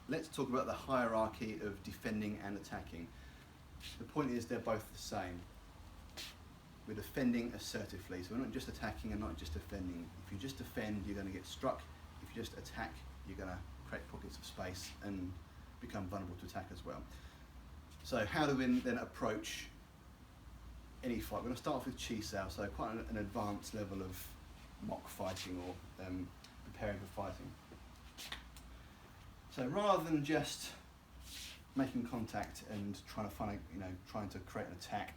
let's talk about the hierarchy of defending and attacking. The point is they're both the same. We're defending assertively, so we're not just attacking and not just defending. If you just defend, you're going to get struck. If you just attack, you're going to create pockets of space and become vulnerable to attack as well. So how do we then approach any fight? We're going to start off with Chi-sau, so quite an advanced level of mock fighting or preparing for fighting. So rather than just making contact and trying to create an attack,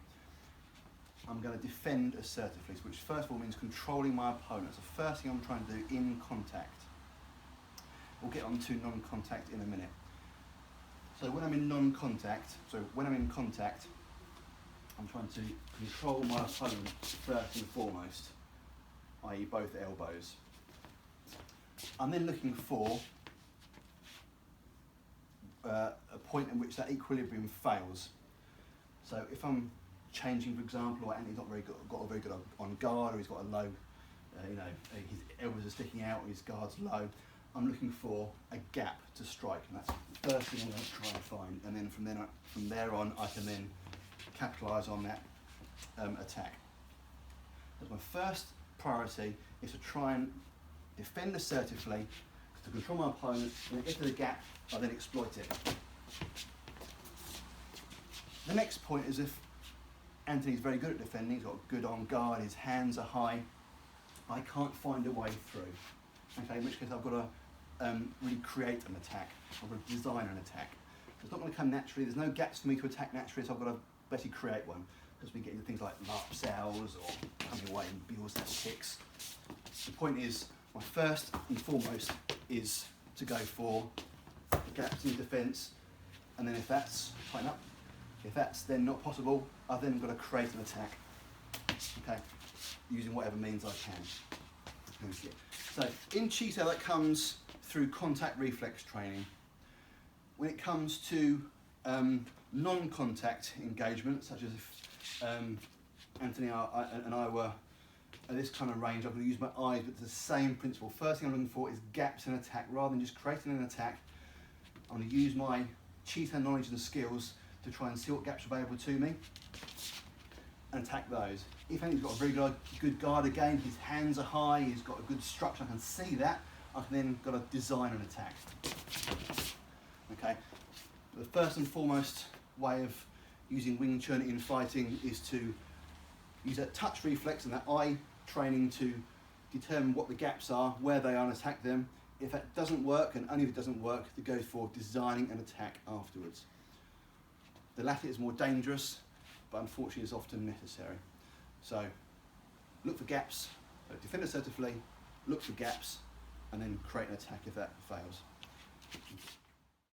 I'm going to defend assertively, which first of all means controlling my opponent. So first thing I'm trying to do in contact. We'll get on to non-contact in a minute. So when I'm in non-contact, I'm trying to control my opponent first and foremost, i.e. both elbows. I'm then looking for a point in which that equilibrium fails. So if I'm changing, for example, or Anthony's not got a very good on guard, or he's got a low, his elbows are sticking out, or his guard's low, I'm looking for a gap to strike, and that's the first thing I'm going to try and find. And then from there on, I can then capitalise on that attack. But my first priority is to try and defend assertively, to control my opponent, and then get to the gap, I then exploit it. The next point is if Anthony's very good at defending, he's got good on guard, his hands are high, I can't find a way through. Okay, in which case I've got to really create an attack, I've got to design an attack. It's not going to come naturally, there's no gaps for me to attack naturally, so I've got to basically create one. Because we get into things like lapsaus or coming away and Bielsa kicks. The point is, my first and foremost is to go for gaps in defence, and then if that's, tighten up, if that's then not possible, I've then got to create an attack, okay, using whatever means I can. So in Chi-sau that comes through contact reflex training. When it comes to non-contact engagement, such as if Anthony and I were at this kind of range, I'm going to use my eyes, but it's the same principle. First thing I'm looking for is gaps in attack. Rather than just creating an attack, I'm going to use my Chi-sau knowledge and skills to try and see what gaps are available to me and attack those. If Anthony's got a very good guard again, his hands are high, he's got a good structure, I can see that, I can then got to design an attack. Okay, the first and foremost way of using Wing Chun in fighting is to use that touch reflex and that eye training to determine what the gaps are, where they are, and attack them. If that doesn't work, and only if it doesn't work, to go for designing an attack afterwards. The latter is more dangerous, but unfortunately is often necessary. So look for gaps, defend assertively, look for gaps, and then create an attack if that fails.